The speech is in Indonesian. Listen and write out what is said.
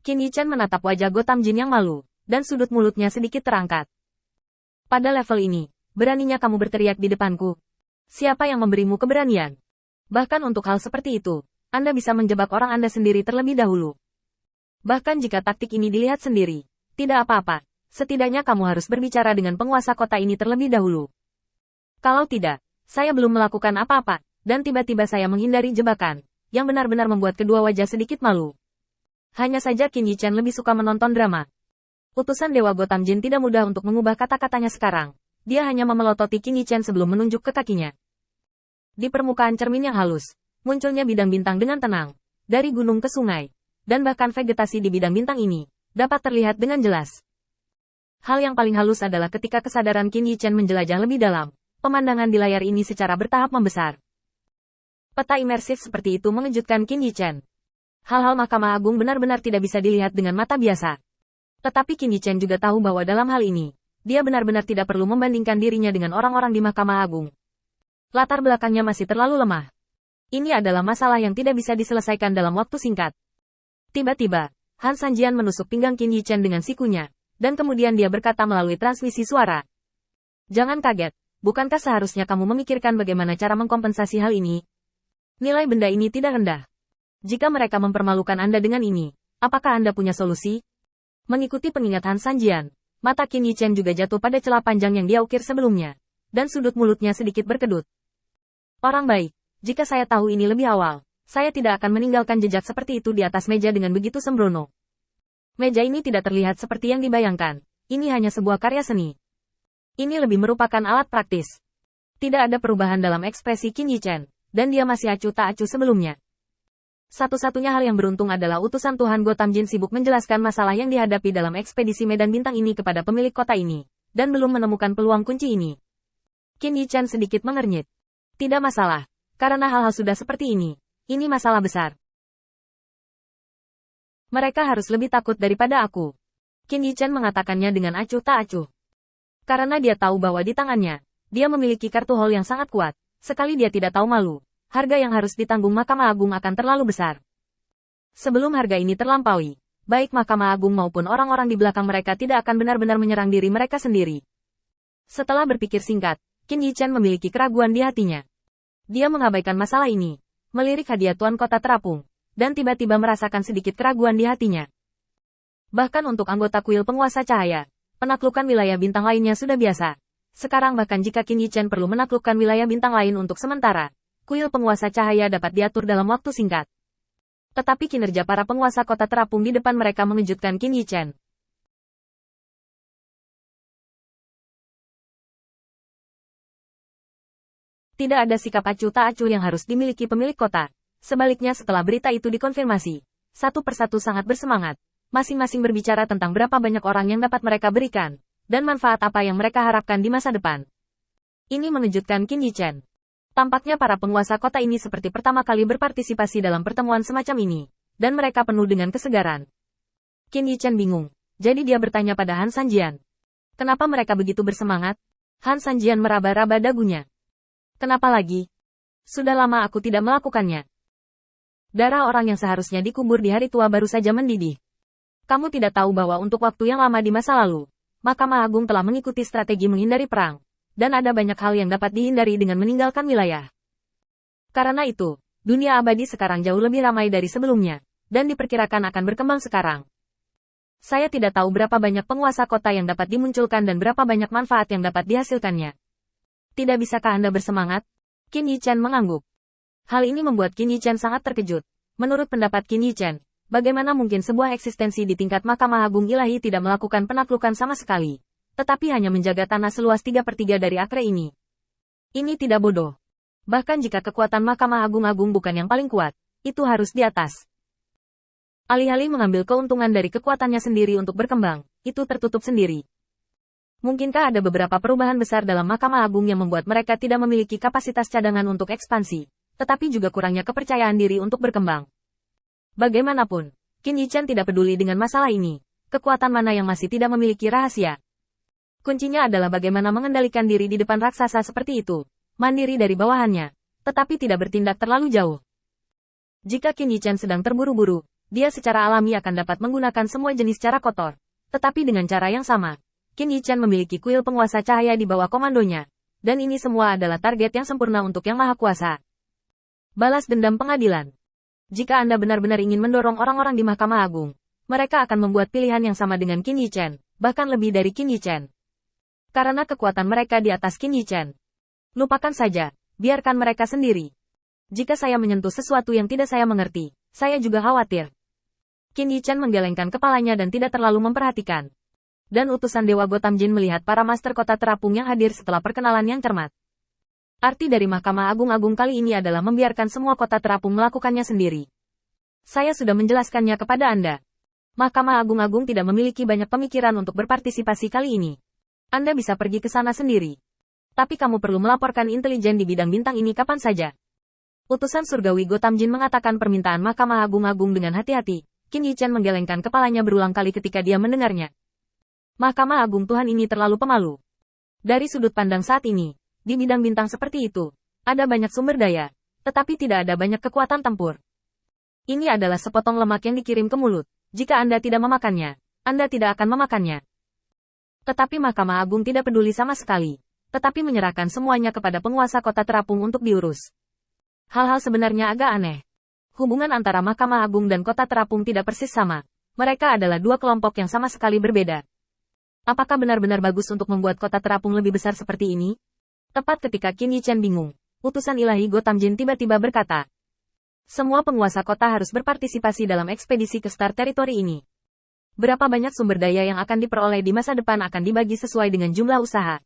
Qin Yichen menatap wajah Gotham Jin yang malu, dan sudut mulutnya sedikit terangkat. Pada level ini, beraninya kamu berteriak di depanku. Siapa yang memberimu keberanian? Bahkan untuk hal seperti itu, Anda bisa menjebak orang Anda sendiri terlebih dahulu. Bahkan jika taktik ini dilihat sendiri, tidak apa-apa. Setidaknya kamu harus berbicara dengan penguasa kota ini terlebih dahulu. Kalau tidak, saya belum melakukan apa-apa, dan tiba-tiba saya menghindari jebakan, yang benar-benar membuat kedua wajah sedikit malu. Hanya saja Qin Yichen lebih suka menonton drama. Utusan Dewa Gotham Jin tidak mudah untuk mengubah kata-katanya sekarang. Dia hanya memelototi Qin Yichen sebelum menunjuk ke kakinya. Di permukaan cermin yang halus, munculnya bidang bintang dengan tenang, dari gunung ke sungai, dan bahkan vegetasi di bidang bintang ini, dapat terlihat dengan jelas. Hal yang paling halus adalah ketika kesadaran Qin Yichen menjelajah lebih dalam, pemandangan di layar ini secara bertahap membesar. Peta imersif seperti itu mengejutkan Qin Yichen. Hal-hal Mahkamah Agung benar-benar tidak bisa dilihat dengan mata biasa. Tetapi Qin Yichen juga tahu bahwa dalam hal ini, dia benar-benar tidak perlu membandingkan dirinya dengan orang-orang di Mahkamah Agung. Latar belakangnya masih terlalu lemah. Ini adalah masalah yang tidak bisa diselesaikan dalam waktu singkat. Tiba-tiba, Han Sanjian menusuk pinggang Qin Yichen dengan sikunya, dan kemudian dia berkata melalui transmisi suara. Jangan kaget, bukankah seharusnya kamu memikirkan bagaimana cara mengkompensasi hal ini? Nilai benda ini tidak rendah. Jika mereka mempermalukan Anda dengan ini, apakah Anda punya solusi? Mengikuti pengingat Han Sanjian, mata Qin Yichen juga jatuh pada celah panjang yang dia ukir sebelumnya, dan sudut mulutnya sedikit berkedut. Orang baik, jika saya tahu ini lebih awal, saya tidak akan meninggalkan jejak seperti itu di atas meja dengan begitu sembrono. Meja ini tidak terlihat seperti yang dibayangkan. Ini hanya sebuah karya seni. Ini lebih merupakan alat praktis. Tidak ada perubahan dalam ekspresi Qin Yichen, dan dia masih acuh tak acuh sebelumnya. Satu-satunya hal yang beruntung adalah utusan Tuhan Gotham Jin sibuk menjelaskan masalah yang dihadapi dalam ekspedisi medan bintang ini kepada pemilik kota ini, dan belum menemukan peluang kunci ini. Qin Yichen sedikit mengernyit. Tidak masalah, karena hal-hal sudah seperti ini. Ini masalah besar. Mereka harus lebih takut daripada aku. Qin Yichen mengatakannya dengan acuh tak acuh. Karena dia tahu bahwa di tangannya, dia memiliki kartu hall yang sangat kuat. Sekali dia tidak tahu malu, harga yang harus ditanggung Mahkamah Agung akan terlalu besar. Sebelum harga ini terlampaui, baik Mahkamah Agung maupun orang-orang di belakang mereka tidak akan benar-benar menyerang diri mereka sendiri. Setelah berpikir singkat, Qin Yichen memiliki keraguan di hatinya. Dia mengabaikan masalah ini, melirik hadiah Tuan Kota Terapung, dan tiba-tiba merasakan sedikit keraguan di hatinya. Bahkan untuk anggota kuil penguasa cahaya, penaklukan wilayah bintang lainnya sudah biasa. Sekarang bahkan jika Qin Yichen perlu menaklukkan wilayah bintang lain untuk sementara, kuil penguasa cahaya dapat diatur dalam waktu singkat. Tetapi kinerja para penguasa kota terapung di depan mereka mengejutkan Qin Yichen. Tidak ada sikap acuh tak acuh yang harus dimiliki pemilik kota. Sebaliknya setelah berita itu dikonfirmasi, satu persatu sangat bersemangat. Masing-masing berbicara tentang berapa banyak orang yang dapat mereka berikan, dan manfaat apa yang mereka harapkan di masa depan. Ini mengejutkan Qin Yichen. Tampaknya para penguasa kota ini seperti pertama kali berpartisipasi dalam pertemuan semacam ini, dan mereka penuh dengan kesegaran. Qin Yichen bingung, jadi dia bertanya pada Han Sanjian. Kenapa mereka begitu bersemangat? Han Sanjian meraba-raba dagunya. Kenapa lagi? Sudah lama aku tidak melakukannya. Darah orang yang seharusnya dikubur di hari tua baru saja mendidih. Kamu tidak tahu bahwa untuk waktu yang lama di masa lalu, Mahkamah Agung telah mengikuti strategi menghindari perang, dan ada banyak hal yang dapat dihindari dengan meninggalkan wilayah. Karena itu, dunia abadi sekarang jauh lebih ramai dari sebelumnya, dan diperkirakan akan berkembang sekarang. Saya tidak tahu berapa banyak penguasa kota yang dapat dimunculkan dan berapa banyak manfaat yang dapat dihasilkannya. Tidak bisakah Anda bersemangat? Qin Yichen mengangguk. Hal ini membuat Qin Yichen sangat terkejut. Menurut pendapat Qin Yichen, bagaimana mungkin sebuah eksistensi di tingkat Mahkamah Agung Ilahi tidak melakukan penaklukan sama sekali, tetapi hanya menjaga tanah seluas 3/3 dari akre ini. Ini tidak bodoh. Bahkan jika kekuatan Mahkamah Agung bukan yang paling kuat, itu harus di atas. Alih-alih mengambil keuntungan dari kekuatannya sendiri untuk berkembang, itu tertutup sendiri. Mungkinkah ada beberapa perubahan besar dalam Mahkamah Agung yang membuat mereka tidak memiliki kapasitas cadangan untuk ekspansi, tetapi juga kurangnya kepercayaan diri untuk berkembang? Bagaimanapun, Qin Yichen tidak peduli dengan masalah ini. Kekuatan mana yang masih tidak memiliki rahasia? Kuncinya adalah bagaimana mengendalikan diri di depan raksasa seperti itu, mandiri dari bawahannya, tetapi tidak bertindak terlalu jauh. Jika Qin Yichen sedang terburu-buru, dia secara alami akan dapat menggunakan semua jenis cara kotor. Tetapi dengan cara yang sama, Qin Yichan memiliki kuil penguasa cahaya di bawah komandonya. Dan ini semua adalah target yang sempurna untuk Yang Maha Kuasa. Balas dendam pengadilan. Jika Anda benar-benar ingin mendorong orang-orang di Mahkamah Agung, mereka akan membuat pilihan yang sama dengan Qin Yichan, bahkan lebih dari Qin Yichan. Karena kekuatan mereka di atas Qin Yichan. Lupakan saja, biarkan mereka sendiri. Jika saya menyentuh sesuatu yang tidak saya mengerti, saya juga khawatir. Qin Yichan menggelengkan kepalanya dan tidak terlalu memperhatikan. Dan utusan Dewa Gotham Jin melihat para master kota terapung yang hadir setelah perkenalan yang cermat. Arti dari Mahkamah Agung kali ini adalah membiarkan semua kota terapung melakukannya sendiri. Saya sudah menjelaskannya kepada Anda. Mahkamah Agung tidak memiliki banyak pemikiran untuk berpartisipasi kali ini. Anda bisa pergi ke sana sendiri. Tapi kamu perlu melaporkan intelijen di bidang bintang ini kapan saja. Utusan surgawi Gotham Jin mengatakan permintaan Mahkamah Agung dengan hati-hati. Qin Yichan menggelengkan kepalanya berulang kali ketika dia mendengarnya. Mahkamah Agung Tuhan ini terlalu pemalu. Dari sudut pandang saat ini, di bidang bintang seperti itu, ada banyak sumber daya, tetapi tidak ada banyak kekuatan tempur. Ini adalah sepotong lemak yang dikirim ke mulut. Jika Anda tidak memakannya, Anda tidak akan memakannya. Tetapi Mahkamah Agung tidak peduli sama sekali, tetapi menyerahkan semuanya kepada penguasa kota terapung untuk diurus. Hal-hal sebenarnya agak aneh. Hubungan antara Mahkamah Agung dan kota terapung tidak persis sama. Mereka adalah dua kelompok yang sama sekali berbeda. Apakah benar-benar bagus untuk membuat kota terapung lebih besar seperti ini? Tepat ketika Qin Yichan bingung, utusan ilahi Gotham Jin tiba-tiba berkata, semua penguasa kota harus berpartisipasi dalam ekspedisi ke Star Territory ini. Berapa banyak sumber daya yang akan diperoleh di masa depan akan dibagi sesuai dengan jumlah usaha,